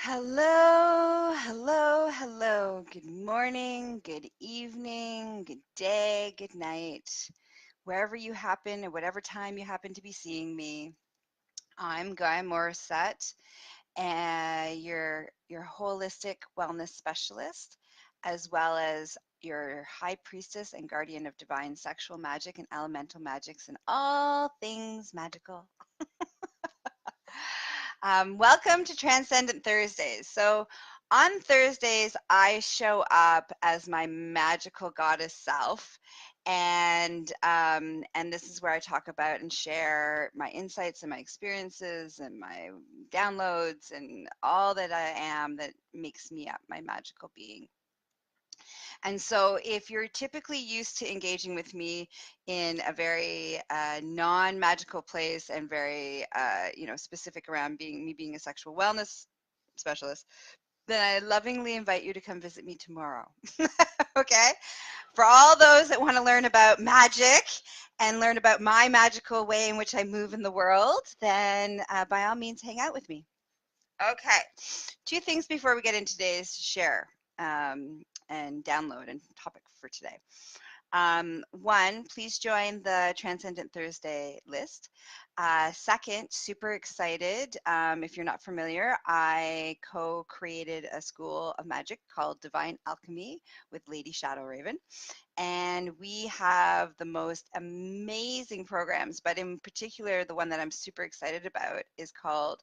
Hello, hello, hello. Good morning, good evening, good day, good night. Wherever you happen or whatever time you happen to be seeing me, I'm Gaia Morrissette, and your holistic wellness specialist, as well as your high priestess and guardian of divine sexual magic and elemental magics and all things magical. Welcome to Transcendent Thursdays. So, on Thursdays, I show up as my magical goddess self, and this is where I talk about and share my insights and my experiences and my downloads and all that I am that makes me up my magical being. And so, if you're typically used to engaging with me in a very non-magical place and very, specific around being a sexual wellness specialist, then I lovingly invite you to come visit me tomorrow. Okay? For all those that want to learn about magic and learn about my magical way in which I move in the world, then by all means, hang out with me. Okay, two things before we get into today's share and download and topic for today. One, please join the Transcendent Thursday list. Second, super excited. If you're not familiar, I co-created a school of magic called Divine Alchemy with Lady Shadow Raven. And we have the most amazing programs, but in particular, the one that I'm super excited about is called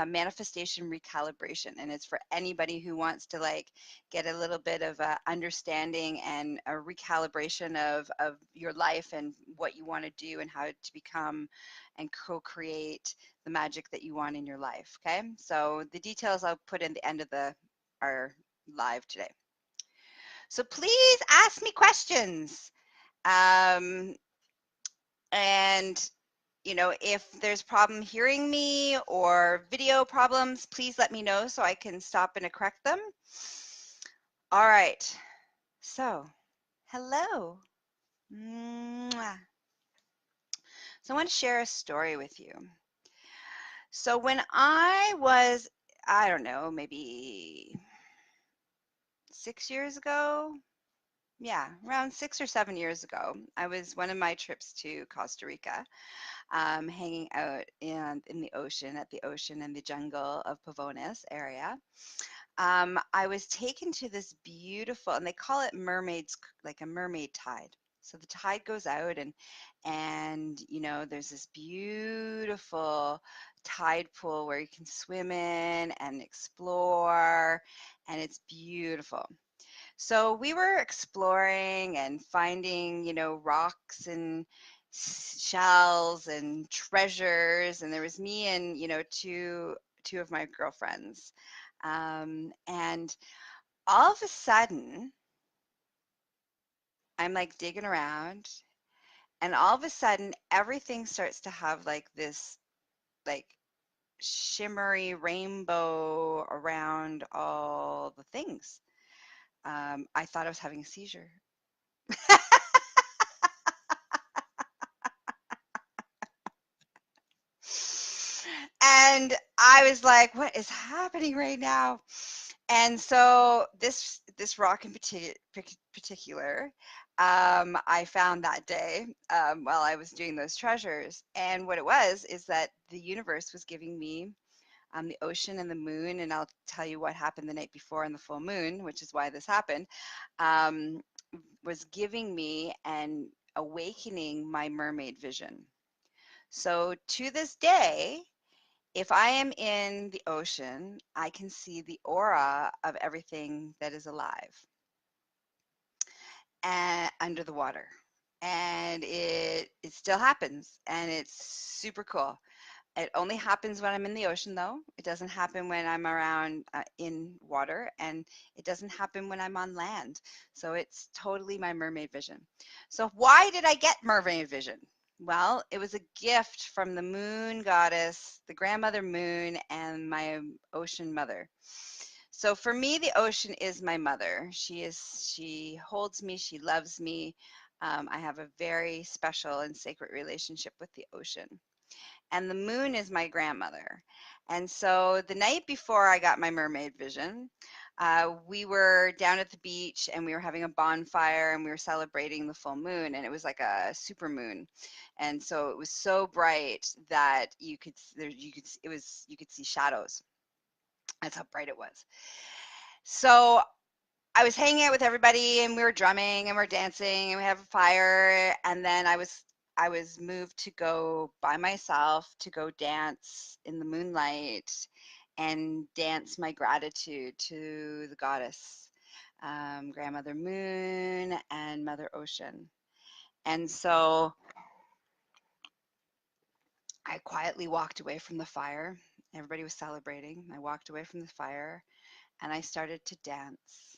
Manifestation Recalibration. And it's for anybody who wants to get a little bit of a understanding and a recalibration of your life and what you want to do and how to become and co-create the magic that you want in your life. Okay, so the details I'll put in the end of our live today. So please ask me questions. Um, and if there's problem hearing me or video problems, please let me know so I can stop and correct them. All right. So, hello. Mwah. So I want to share a story with you. So when I was, I don't know, maybe 6 years ago, yeah, around 6 or 7 years ago, I was one of my trips to Costa Rica, hanging out in the ocean, at the ocean in the jungle of Pavones area. I was taken to this beautiful, and they call it mermaids, like a mermaid tide. So the tide goes out, and there's this beautiful tide pool where you can swim in and explore, and it's beautiful. So we were exploring and finding, rocks and shells and treasures, and there was me and two of my girlfriends, and all of a sudden I'm like digging around, and all of a sudden everything starts to have like this like shimmery rainbow around all the things. I thought I was having a seizure. And I was like, what is happening right now? And so this rock in particular, I found that day while I was doing those treasures. And what it was is that the universe was giving me the ocean and the moon, and I'll tell you what happened the night before on the full moon, which is why this happened, um, was giving me and awakening my mermaid vision. So to this day, if I am in the ocean, I can see the aura of everything that is alive and under the water. And it still happens, and it's super cool. It only happens when I'm in the ocean, though. It doesn't happen when I'm around in water, and it doesn't happen when I'm on land. So it's totally my mermaid vision. So why did I get mermaid vision? Well, it was a gift from the moon goddess, the grandmother moon, and my ocean mother. So for me, the ocean is my mother. She holds me, she loves me. I have a very special and sacred relationship with the ocean. And the moon is my grandmother. And so the night before I got my mermaid vision, we were down at the beach and we were having a bonfire and we were celebrating the full moon, and it was like a super moon. And so it was so bright that you could see shadows. That's how bright it was. So I was hanging out with everybody and we were drumming and we are dancing and we have a fire, and then I was moved to go by myself to go dance in the moonlight and dance my gratitude to the goddess, Grandmother Moon and Mother Ocean. And so I quietly walked away from the fire. Everybody was celebrating. I walked away from the fire and I started to dance.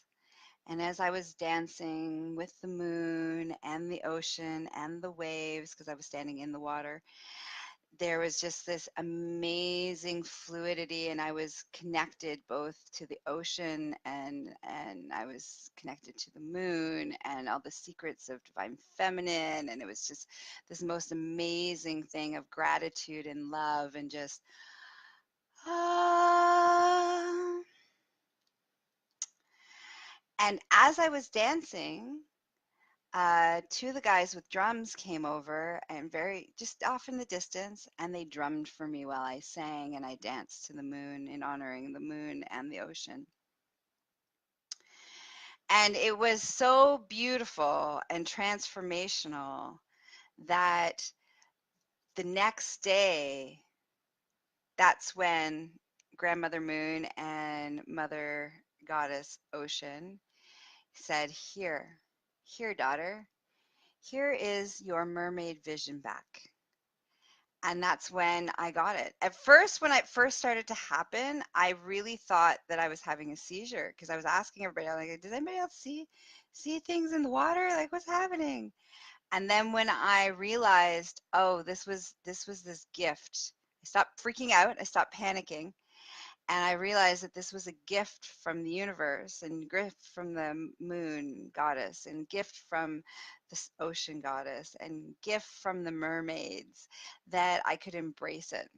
And as I was dancing with the moon and the ocean and the waves, because I was standing in the water, there was just this amazing fluidity, and I was connected both to the ocean and I was connected to the moon and all the secrets of divine feminine, and it was just this most amazing thing of gratitude and love and just ah. And as I was dancing, two of the guys with drums came over and very just off in the distance, and they drummed for me while I sang and I danced to the moon in honoring the moon and the ocean. And it was so beautiful and transformational that the next day, that's when Grandmother Moon and Mother Goddess Ocean said, here, daughter, here is your mermaid vision back. And that's when I got it. At first, when it first started to happen, I really thought that I was having a seizure because I was asking everybody, I'm like, does anybody else see things in the water? Like, what's happening? And then when I realized, oh, this gift, I stopped freaking out, I stopped panicking, and I realized that this was a gift from the universe and gift from the moon goddess and gift from the ocean goddess and gift from the mermaids, that I could embrace it.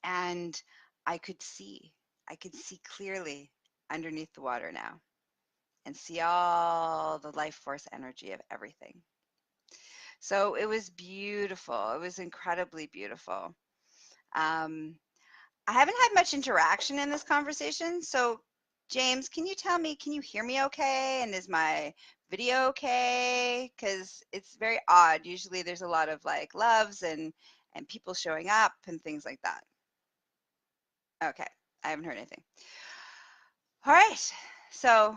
And I could see. I could see clearly underneath the water now and see all the life force energy of everything. So it was beautiful. It was incredibly beautiful. Um, I haven't had much interaction in this conversation. So, James, can you tell me, can you hear me okay? And is my video okay? Because it's very odd. Usually there's a lot of like loves and people showing up and things like that. Okay, I haven't heard anything. All right, so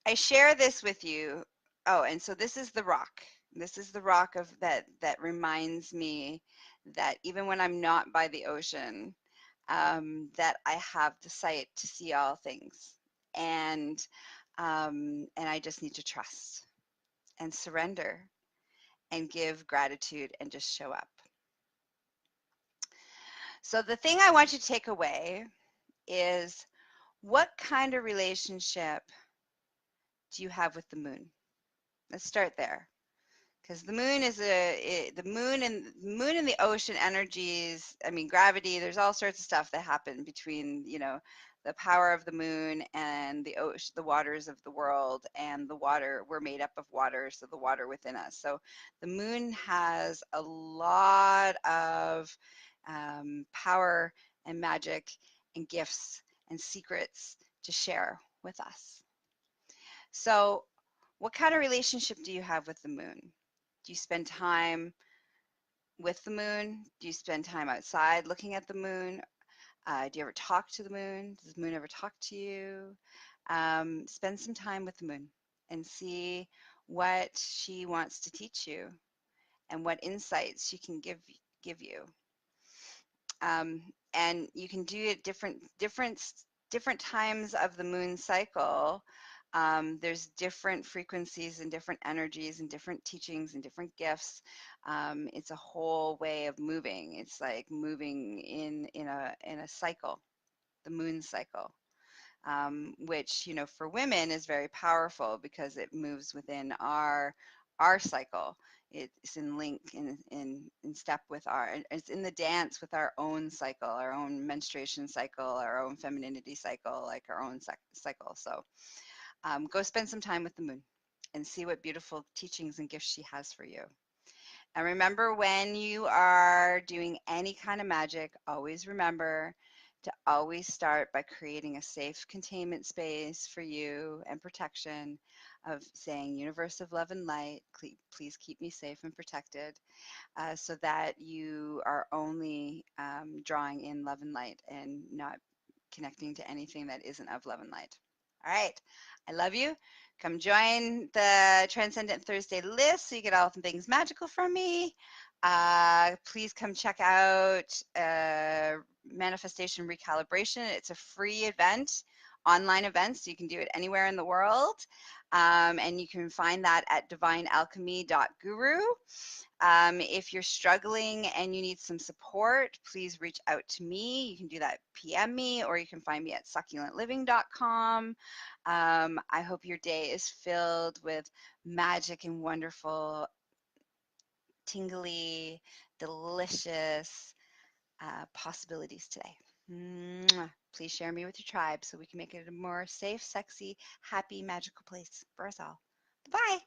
I share this with you. Oh, and so this is the rock. This is the rock of that reminds me that even when I'm not by the ocean, that I have the sight to see all things, and I just need to trust and surrender and give gratitude and just show up. So the thing I want you to take away is, what kind of relationship do you have with the moon? Let's start there. Because the moon is the moon and the ocean energies. I mean, gravity. There's all sorts of stuff that happen between the power of the moon and the ocean, the waters of the world, and the water. We're made up of water, so the water within us. So the moon has a lot of power and magic and gifts and secrets to share with us. So, what kind of relationship do you have with the moon? Do you spend time with the moon? Do you spend time outside looking at the moon? Do you ever talk to the moon? Does the moon ever talk to you? Spend some time with the moon and see what she wants to teach you and what insights she can give you. And you can do it different times of the moon cycle. There's different frequencies and different energies and different teachings and different gifts. It's a whole way of moving. It's like moving in a cycle, the moon cycle, which for women is very powerful because it moves within our cycle. It's in link in step with it's in the dance with our own cycle, our own menstruation cycle, our own femininity cycle, like our own cycle. So go spend some time with the moon and see what beautiful teachings and gifts she has for you. And remember, when you are doing any kind of magic, always remember to always start by creating a safe containment space for you and protection, of saying, universe of love and light, please keep me safe and protected, so that you are only drawing in love and light and not connecting to anything that isn't of love and light. All right. I love you. Come join the Transcendent Thursday list so you get all the things magical from me. Please come check out Manifestation Recalibration. It's a free event, online event, so you can do it anywhere in the world. And you can find that at divinealchemy.guru. If you're struggling and you need some support, please reach out to me. You can do that, PM me, or you can find me at succulentliving.com. I hope your day is filled with magic and wonderful, tingly, delicious possibilities today. Mwah. Please share me with your tribe so we can make it a more safe, sexy, happy, magical place for us all. Bye.